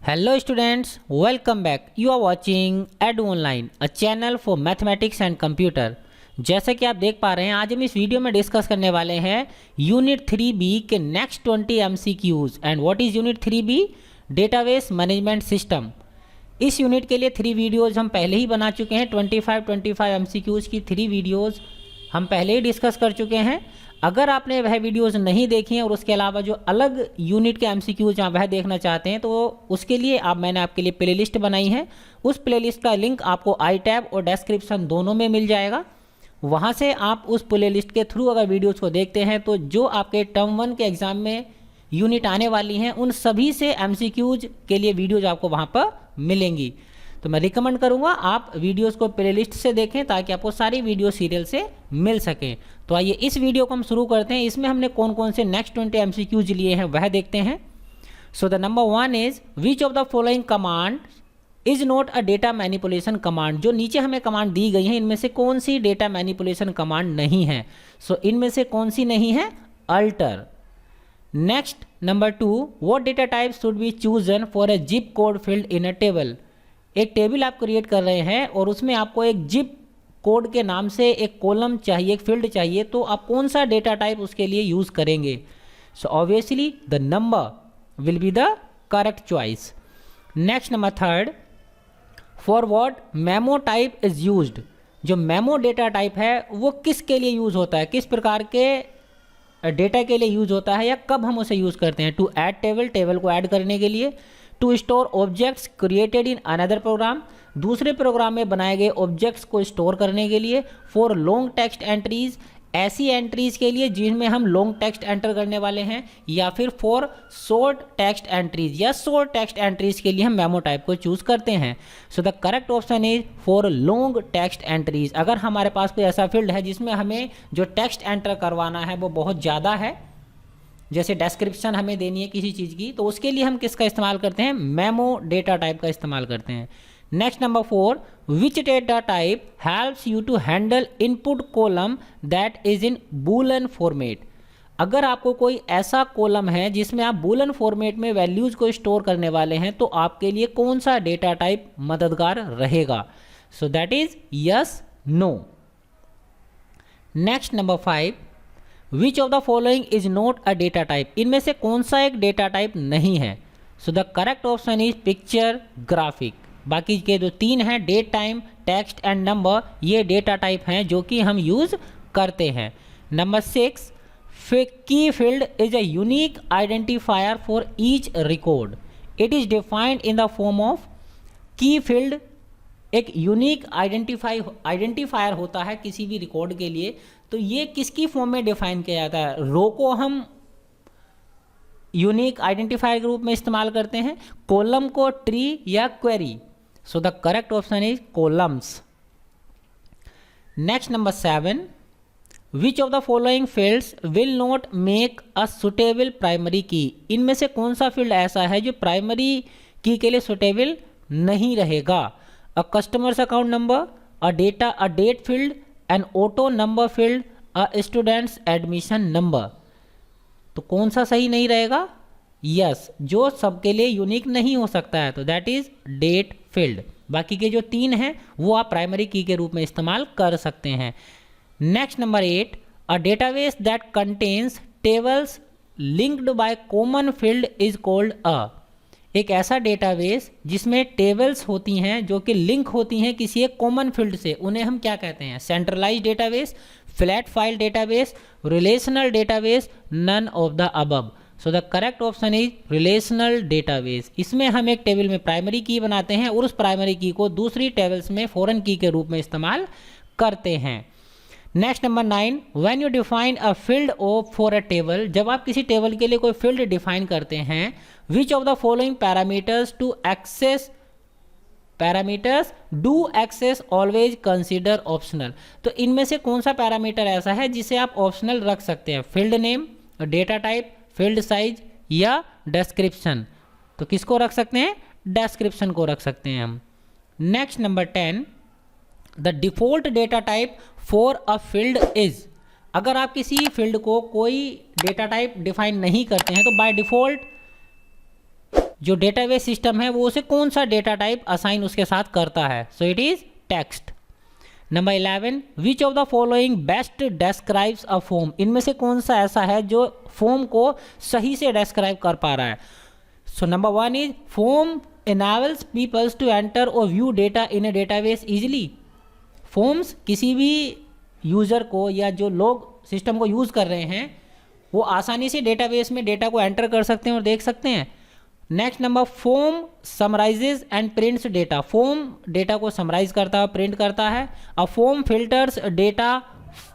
Hello students, welcome back. You are watching Edu Online, a channel for mathematics and computer. जैसा कि आप देख पा रहे हैं, आज हम इस वीडियो में डिस्कस करने वाले हैं यूनिट 3B के next 20 MCQs. And what is unit 3B? Database management system. इस यूनिट के लिए 3 वीडियोज़ हम पहले ही बना चुके हैं. 25 MCQs की 3 वीडियोज़ हम पहले ही डिस्कस कर चुके हैं. अगर आपने वह वीडियोज़ नहीं देखी हैं और उसके अलावा जो अलग यूनिट के MCQs आप वह देखना चाहते हैं तो उसके लिए मैंने आपके लिए प्लेलिस्ट बनाई है. उस प्लेलिस्ट का लिंक आपको आई टैब और डिस्क्रिप्शन दोनों में मिल जाएगा. वहाँ से आप उस प्लेलिस्ट के थ्रू अगर वीडियोज़ को देखते हैं तो जो आपके टर्म 1 के एग्ज़ाम में यूनिट आने वाली हैं उन सभी से MCQs के लिए वीडियोज़ आपको वहाँ पर मिलेंगी. तो मैं रिकमेंड करूँगा आप वीडियोज़ को प्लेलिस्ट से देखें ताकि आपको सारी वीडियो सीरियल से मिल सकें. तो आइए इस वीडियो को हम शुरू करते हैं. इसमें हमने कौन कौन से नेक्स्ट 20 MCQs लिए हैं वह देखते हैं. So the number 1 is which of the following command is not a data manipulation command. जो नीचे हमें कमांड दी गई है इनमें से कौन सी डेटा मैनिपुलेशन कमांड नहीं है. सो इनमें से कौन सी नहीं है? Alter. Next number 2, what data type should be chosen for a zip code field in a table. एक टेबल आप क्रिएट कर रहे हैं और उसमें आपको एक जिप कोड के नाम से एक कॉलम चाहिए, एक फील्ड चाहिए, तो आप कौन सा डेटा टाइप उसके लिए यूज़ करेंगे. So obviously the number will be the correct choice. Next number 3, for what memo type is used. जो मेमो डेटा टाइप है वो किसके लिए यूज़ होता है, किस प्रकार के डेटा के लिए यूज़ होता है या कब हम उसे यूज़ करते हैं. टू ऐड टेबल, टेबल को ऐड करने के लिए. To store objects created in another program, दूसरे प्रोग्राम में बनाए गए ऑब्जेक्ट्स को स्टोर करने के लिए. फॉर लॉन्ग टेक्स्ट एंट्रीज, ऐसी एंट्रीज के लिए जिनमें हम लॉन्ग टेक्स्ट एंटर करने वाले हैं. या फिर फॉर शॉर्ट टेक्स्ट एंट्रीज या शॉर्ट टेक्स्ट एंट्रीज के लिए हम मेमो टाइप को चूज़ करते हैं. So the correct option is for long text entries. अगर हमारे पास कोई ऐसा फील्ड है जिसमें हमें जो टेक्स्ट एंटर करवाना है वो बहुत ज़्यादा है, जैसे डिस्क्रिप्शन हमें देनी है किसी चीज़ की, तो उसके लिए हम किसका इस्तेमाल करते हैं? मेमो डेटा टाइप का इस्तेमाल करते हैं. Next number 4, which data type helps you to handle input column that is in Boolean format. अगर आपको कोई ऐसा कॉलम है जिसमें आप बूलन फॉर्मेट में वैल्यूज़ को स्टोर करने वाले हैं तो आपके लिए कौन सा डेटा टाइप मददगार रहेगा. So that is yes, no. Next number 5, which of the following is not a data type. इनमें से कौन सा एक डेटा टाइप नहीं है. So the correct option is picture, graphic. बाकी के जो 3 हैं, date, time, text and number, ये डेटा टाइप हैं जो कि हम यूज़ करते हैं. नंबर 6, की field is a unique identifier for each record. It is defined in the form of. की फील्ड एक यूनिक आइडेंटिफायर होता है किसी भी रिकॉर्ड के लिए. तो ये किसकी फॉर्म में डिफाइन किया जाता है? रो को हम यूनिक आइडेंटिफायर के रूप में इस्तेमाल करते हैं, कॉलम को ट्री या query. So the correct option is columns. Next number 7, which of the following fields will not make a suitable primary की. इनमें से कौन सा फील्ड ऐसा है जो प्राइमरी की के लिए सुटेबल नहीं रहेगा. A customer's account number, a date field, an auto number field, a student's admission number. तो कौन सा सही नहीं रहेगा? यस, जो सबके लिए यूनिक नहीं हो सकता है, तो दैट इज डेट फील्ड. बाकी के जो 3 हैं वो आप प्राइमरी की के रूप में इस्तेमाल कर सकते हैं. Next number 8, a database that contains tables linked by common field is called a. एक ऐसा डेटाबेस जिसमें टेबल्स होती हैं जो कि लिंक होती हैं किसी एक कॉमन फील्ड से, उन्हें हम क्या कहते हैं? Centralize database, flat file database, relational database, none of the above. So the correct option is relational database. इसमें हम एक टेबल में प्राइमरी की बनाते हैं और उस प्राइमरी की को दूसरी टेबल्स में फॉरेन की के रूप में इस्तेमाल करते हैं. Next number 9, when you define a field of for a table. जब आप किसी टेबल के लिए कोई फील्ड डिफाइन करते हैं, which of the following parameters do Access always consider optional. तो इनमें से कौन सा पैरामीटर ऐसा है जिसे आप ऑप्शनल रख सकते हैं? Field name, data type, field size या डिस्क्रिप्शन. तो किसको रख सकते हैं? डिस्क्रिप्शन को रख सकते हैं हम. Next number 10, the default data type for a field is. अगर आप किसी फील्ड को कोई डेटा टाइप डिफाइन नहीं करते हैं तो बाय डिफॉल्ट जो डेटाबेस सिस्टम है वो उसे कौन सा डेटा टाइप असाइन उसके साथ करता है। So it is text. Number 11, which of the following best describes a form, इनमें से कौन सा ऐसा है जो फॉर्म को सही से डिस्क्राइब कर पा रहा है। So number 1 is form enables people to enter or view data in a database easily। Forms किसी भी यूज़र को या जो लोग सिस्टम को यूज़ कर रहे हैं वो आसानी से डेटाबेस में डेटा को एंटर कर सकते हैं और देख सकते हैं। Next number, form summarises and prints data, form data को समराइज करता है, प्रिंट करता है। A form filters data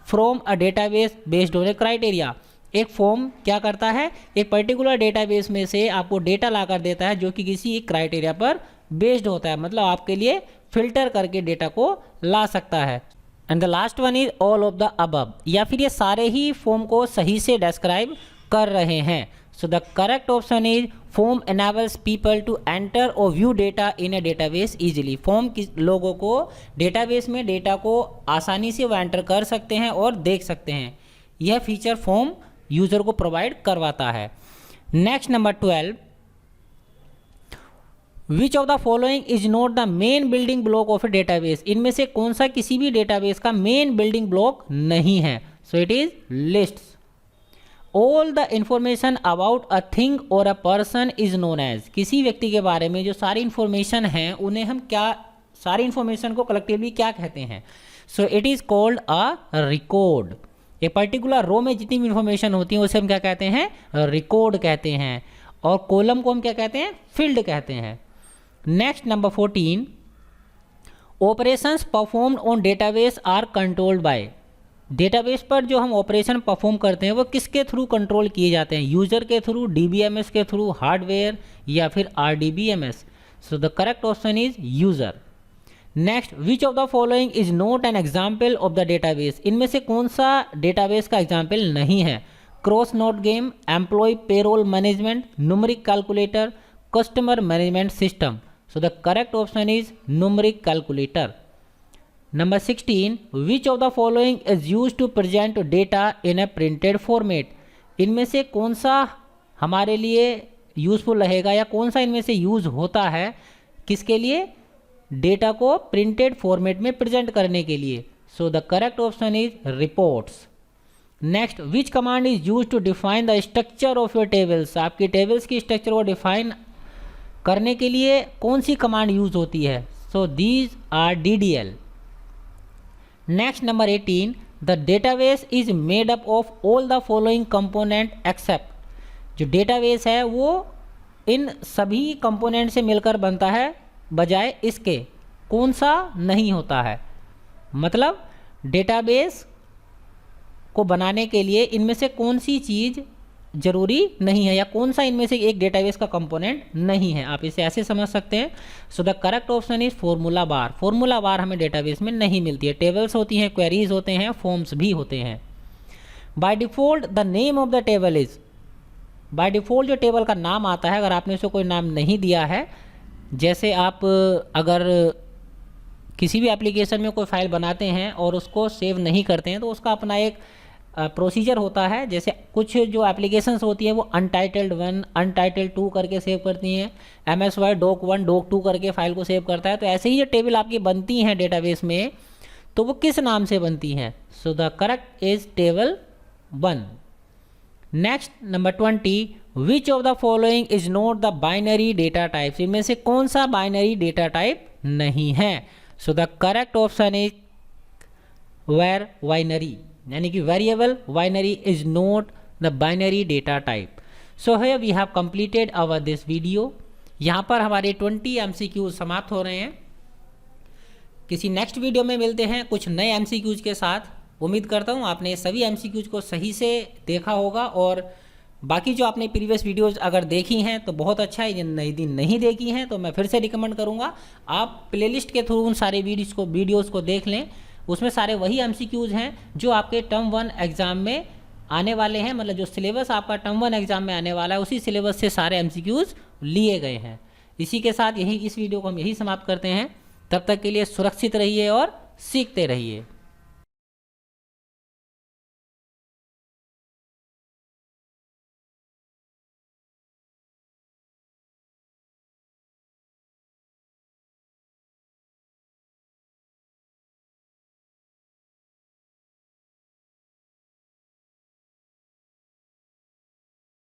from a database based on A criteria, एक फॉर्म क्या करता है, एक पर्टिकुलर डेटाबेस में से आपको डेटा ला कर देता है जो कि किसी एक क्राइटेरिया पर बेस्ड होता है, मतलब आपके लिए फिल्टर करके डेटा को ला सकता है। And the last one is all of the above, या फिर ये सारे ही फॉर्म को सही से डिस्क्राइब कर रहे हैं। So the correct option is form enables people to enter और view data in a database easily, form लोगों को डेटाबेस में डेटा को आसानी से वो एंटर कर सकते हैं और देख सकते हैं। यह फीचर फॉर्म यूजर को प्रोवाइड करवाता है। Next number 12, which of the following is not the main building block of A database, इनमें से कौन सा किसी भी डेटाबेस का मेन बिल्डिंग ब्लॉक नहीं है। So it is lists. All the information about a thing और a person is known as, किसी व्यक्ति के बारे में जो सारी इंफॉर्मेशन है उन्हें हम क्या, सारी इंफॉर्मेशन को कलेक्टिवली क्या कहते हैं। सो it is called a record. एक पर्टिकुलर रो में जितनी भी इंफॉर्मेशन होती है उसे हम क्या कहते हैं, रिकॉर्ड कहते हैं, और कॉलम को हम क्या कहते हैं, फील्ड कहते हैं। Next number 14, operations performed on database are controlled by, database पर जो हम ऑपरेशन परफॉर्म करते हैं वो किसके थ्रू कंट्रोल किए जाते हैं, यूजर के थ्रू, डीबीएमएस के थ्रू, हार्डवेयर या फिर RDBMS. So the correct option is user. Next, which of the following is not an example of the database, इनमें से कौन सा डेटाबेस का एग्जाम्पल नहीं है। Cross note game, employ payroll management, numeric calculator, customer management system. So the correct option is numeric calculator. Number 16, which of the following is use to present data in A printed format, इनमें से कौन सा हमारे लिए useful रहेगा या कौन सा इनमें से यूज होता है किसके लिए, डेटा को प्रिंटेड फॉर्मेट में प्रेजेंट करने के लिए। So the correct option is reports. Next, which command is use to define the structure of your tables, आपकी टेबल्स की स्ट्रक्चर को डिफाइन करने के लिए कौन सी कमांड यूज होती है। So these are DDL। Next number 18, the database is made up of all the following component except, जो डेटाबेस है वो इन सभी कंपोनेंट से मिलकर बनता है बजाय इसके कौन सा नहीं होता है, मतलब डेटाबेस को बनाने के लिए इनमें से कौन सी चीज़ जरूरी नहीं है या कौन सा इनमें से एक डेटाबेस का कंपोनेंट नहीं है, आप इसे ऐसे समझ सकते हैं। So the correct option is formula bar, formula bar हमें डेटाबेस में नहीं मिलती है। टेबल्स होती हैं, क्वेरीज होते हैं, फॉर्म्स भी होते हैं। By default the name of the table is, by default जो टेबल का नाम आता है अगर आपने उसे कोई नाम नहीं दिया है, जैसे आप अगर किसी भी एप्लीकेशन में कोई फाइल बनाते हैं और उसको सेव नहीं करते हैं तो उसका अपना एक प्रोसीजर होता है। जैसे कुछ जो एप्लीकेशंस होती हैं वो अनटाइटल्ड 1, अनटाइटल्ड 2 करके सेव करती हैं, MSY doc1 doc2 करके फाइल को सेव करता है। तो ऐसे ही जो टेबल आपकी बनती हैं डेटाबेस में तो वो किस नाम से बनती हैं। So the correct is table 1। Next number 20, which of the following is not the binary data types, इनमें से कौन सा बाइनरी डेटा टाइप नहीं है। So the correct option is var binary, यानी कि variable binary is not the binary data type. So है we have completed our this video. यहाँ पर हमारे 20 MCQ समाप्त हो रहे हैं। किसी नेक्स्ट वीडियो में मिलते हैं कुछ नए MCQs के साथ। उम्मीद करता हूँ आपने सभी MCQs को सही से देखा होगा, और बाकी जो आपने प्रीवियस वीडियोस अगर देखी हैं तो बहुत अच्छा है, यदि नहीं देखी हैं तो मैं फिर से रिकमेंड करूँगा आप प्लेलिस्ट के थ्रू उन सारे वीडियोस को देख लें। उसमें सारे वही MCQs हैं जो आपके टर्म 1 एग्ज़ाम में आने वाले हैं, मतलब जो सिलेबस आपका टर्म 1 एग्ज़ाम में आने वाला है उसी सिलेबस से सारे MCQs लिए गए हैं। इसी के साथ इस वीडियो को हम यही समाप्त करते हैं। तब तक के लिए सुरक्षित रहिए और सीखते रहिए।